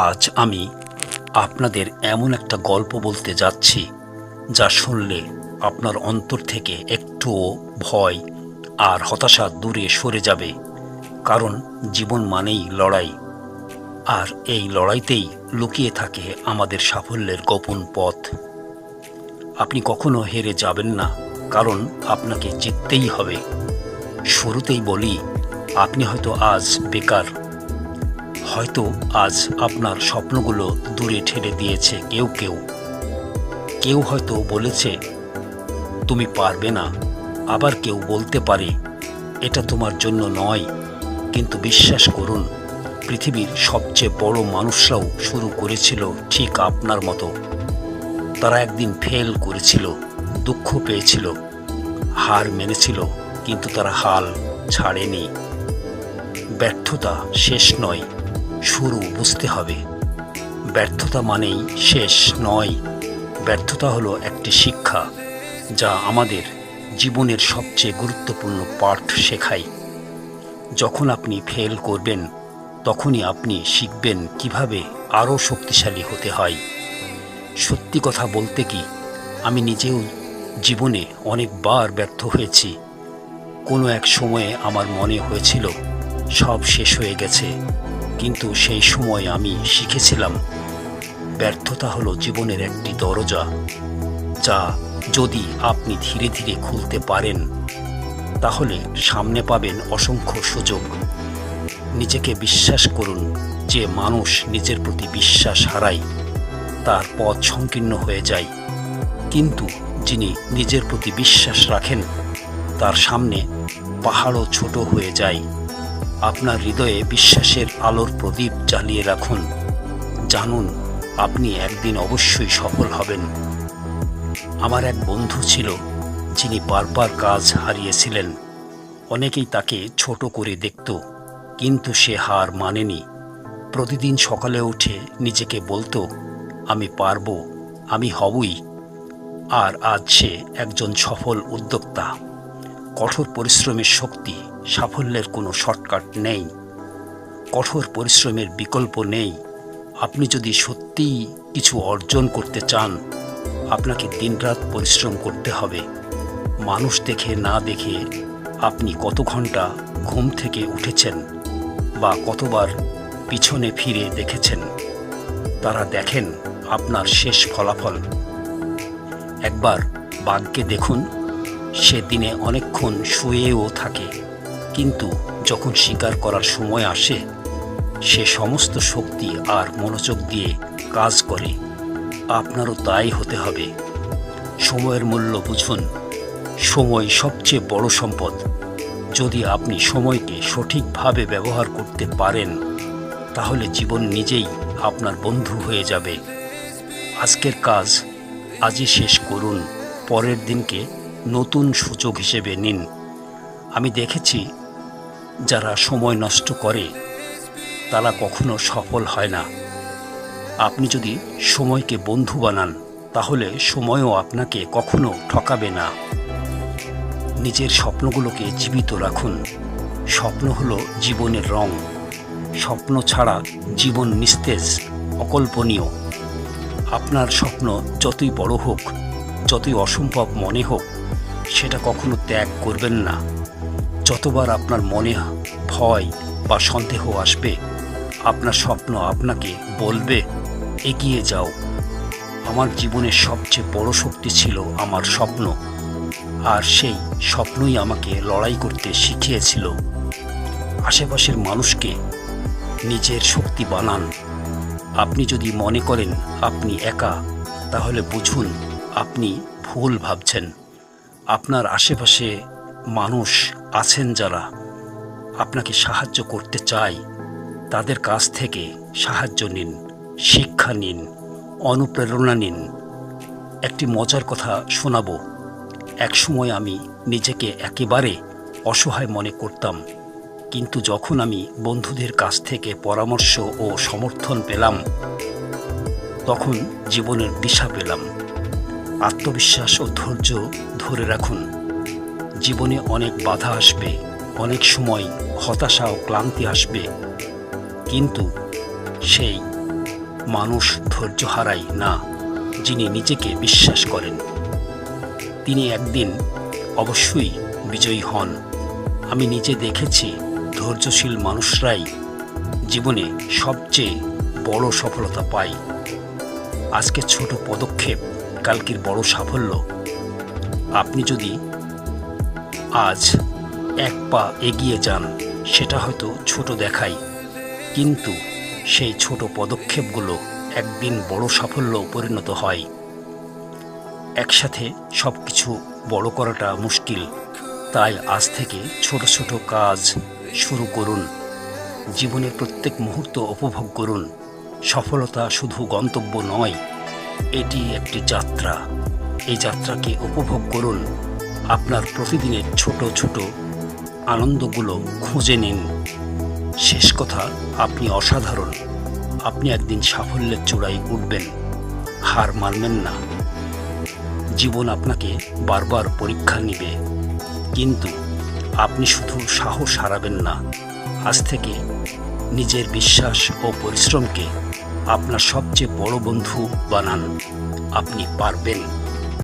আজ আমি আপনাদের এমন একটা গল্প বলতে যাচ্ছি যা শুনলে আপনার অন্তর থেকে একটুও ভয় আর হতাশা দূরে সরে যাবে। কারণ জীবন মানেই লড়াই, আর এই লড়াইতেই লুকিয়ে থাকে আমাদের সাফল্যের গোপন পথ। আপনি কখনো হেরে যাবেন না, কারণ আপনাকে জিততেই হবে। শুরুতেই বলি, আপনি হয়তো আজ বেকার, হয়তো আজ আপনার স্বপ্নগুলো দূরে ঠেলে দিয়েছে কেউ হয়তো বলেছে তুমি পারবে না, আবার কেউ বলতে পারে এটা তোমার জন্য নয়। কিন্তু বিশ্বাস করুন, পৃথিবীর সবচেয়ে বড় মানুষরাও শুরু করেছিল ঠিক আপনার মতো। তারা একদিন ফেল করেছিল, দুঃখ পেয়েছিল, হার মেনেছিল, কিন্তু তারা হাল ছাড়েনি। ব্যর্থতা শেষ নয়, শুরু বুঝতে হবে। ব্যর্থতা মানেই শেষ নয়, ব্যর্থতা হলো একটি শিক্ষা যা আমাদের জীবনের সবচেয়ে গুরুত্বপূর্ণ পাঠ শেখায়। যখন আপনি ফেল করবেন, তখনই আপনি শিখবেন কিভাবে আরও শক্তিশালী হতে হয়। সত্যি কথা বলতে কি, আমি নিজেও জীবনে অনেকবার ব্যর্থ হয়েছি। কোনো এক সময়ে আমার মনে হয়েছিল সব শেষ হয়ে গেছে, কিন্তু সেই সময় আমি শিখেছিলাম ব্যর্থতা হলো জীবনের একটি দরজা, যা যদি আপনি ধীরে ধীরে খুলতে পারেন, তাহলে সামনে পাবেন অসংখ্য সুযোগ। নিজেকে বিশ্বাস করুন, যে মানুষ নিজের প্রতি বিশ্বাস হারায় তার পথ সংকীর্ণ হয়ে যায়, কিন্তু যিনি নিজের প্রতি বিশ্বাস রাখেন তার সামনে পাহাড়ও ছোট হয়ে যায়। আপনার হৃদয়ে বিশ্বাসের আলোর প্রদীপ জ্বালিয়ে রাখুন। জানুন, আপনি একদিন অবশ্যই সফল হবেন। আমার এক বন্ধু ছিল, যিনি বারবার কাজ হারিয়েছিলেন। অনেকেই তাকে ছোট করে দেখত, কিন্তু সে হার মানেনি। প্রতিদিন সকালে উঠে নিজেকে বলতো, আমি পারবো, আমি হবই। আর আজ সে একজন সফল উদ্যোক্তা। কঠোর পরিশ্রমের শক্তি, সাফল্যের কোনো শর্টকাট নেই, কঠোর পরিশ্রমের বিকল্প নেই। আপনি যদি সত্যিই কিছু অর্জন করতে চান, আপনাকে দিনরাত পরিশ্রম করতে হবে। মানুষ দেখে না দেখে আপনি কত ঘন্টা ঘুম থেকে উঠেছেন বা কতবার পিছনে ফিরে দেখেছেন, তারা দেখেন আপনার শেষ ফলাফল। একবার বাঘকে দেখুন, সে দিনে অনেকক্ষণ শুয়েও থাকে, কিন্তু যখন শিকার করার সময় আসে, সে সমস্ত শক্তি আর মনোযোগ দিয়ে কাজ করে। আপনারও তাই হতে হবে। সময়ের মূল্য বুঝুন। সময় সবচেয়ে বড় সম্পদ। যদি আপনি সময়কে সঠিকভাবে ব্যবহার করতে পারেন, তাহলে জীবন নিজেই আপনার বন্ধু হয়ে যাবে। আজকের কাজ আজই শেষ করুন, পরের দিনকে নতুন সুযোগ হিসেবে নিন। আমি দেখেছি, যারা সময় নষ্ট করে তারা কখনো সফল হয় না। আপনি যদি সময়কে বন্ধু বানান, তাহলে সময়ও আপনাকে কখনো ঠকাবে না। নিজের স্বপ্নগুলোকে জীবিত রাখুন। স্বপ্ন হলো জীবনের রং। স্বপ্ন ছাড়া জীবন নিস্তেজ, অকল্পনীয়। আপনার স্বপ্ন যতই বড় হোক, যতই অসম্ভব মনে হোক, সেটা কখনো ত্যাগ করবেন না। যতবার আপনার মনে ভয় বা সন্দেহ আসবে, আপনার স্বপ্ন আপনাকে বলবে, এগিয়ে যাও। আমার জীবনের সবচেয়ে বড় শক্তি ছিল আমার স্বপ্ন, আর সেই স্বপ্নই আমাকে লড়াই করতে শিখিয়েছিল। আশেপাশের মানুষকে নিজের শক্তি বানান। আপনি যদি মনে করেন আপনি একা, তাহলে বুঝুন আপনি ভুল ভাবছেন। আপনার আশেপাশে মানুষ আছেন যারা আপনাকে সাহায্য করতে চায়। তাদের কাছ থেকে সাহায্য নিন, শিক্ষা নিন, অনুপ্রেরণা নিন। একটি মজার কথা শোনাবো। একসময় আমি নিজেকে একেবারে অসহায় মনে করতাম, কিন্তু যখন আমি বন্ধুদের কাছ থেকে পরামর্শ ও সমর্থন পেলাম, তখন জীবনের দিশা পেলাম। আত্মবিশ্বাস ও ধৈর্য ধরে রাখুন। জীবনে অনেক বাধা আসবে, অনেক সময় হতাশা ও ক্লান্তি আসবে, কিন্তু সেই মানুষ ধৈর্য হারায় না যিনি নিজেকে বিশ্বাস করেন। তিনি একদিন অবশ্যই বিজয়ী হন। আমি নিজে দেখেছি ধৈর্যশীল মানুষরাই জীবনে সবচেয়ে বড় সফলতা পায়। আজকে ছোট পদক্ষেপ কালকের বড় সাফল্য। আপনি যদি আজ এক পা এগিয়ে যান, সেটা হয়তো ছোট দেখায়, কিন্তু সেই ছোট পদক্ষেপগুলো একদিন বড় সাফল্য পরিণত হয়। একসাথে সব কিছু বড় করাটা মুশকিল, তাই আজ থেকে ছোট ছোট কাজ শুরু করুন। জীবনের প্রত্যেক মুহূর্ত উপভোগ করুন। সফলতা শুধু গন্তব্য নয়, এটি একটি যাত্রা। এই যাত্রাকে উপভোগ করুন। আপনার প্রতিদিনের ছোট ছোট আনন্দগুলো খুঁজে নিন। শেষ কথা, আপনি অসাধারণ। আপনি একদিন সাফল্যের চূড়ায় উঠবেন। হার মানবেন না। জীবন আপনাকে বারবার পরীক্ষা নিবে, কিন্তু আপনি শুধু সাহস হারাবেন না। আজ থেকে নিজের বিশ্বাস ও পরিশ্রমকে আপনার সবচেয়ে বড় বন্ধু বানান। আপনি পারবেন।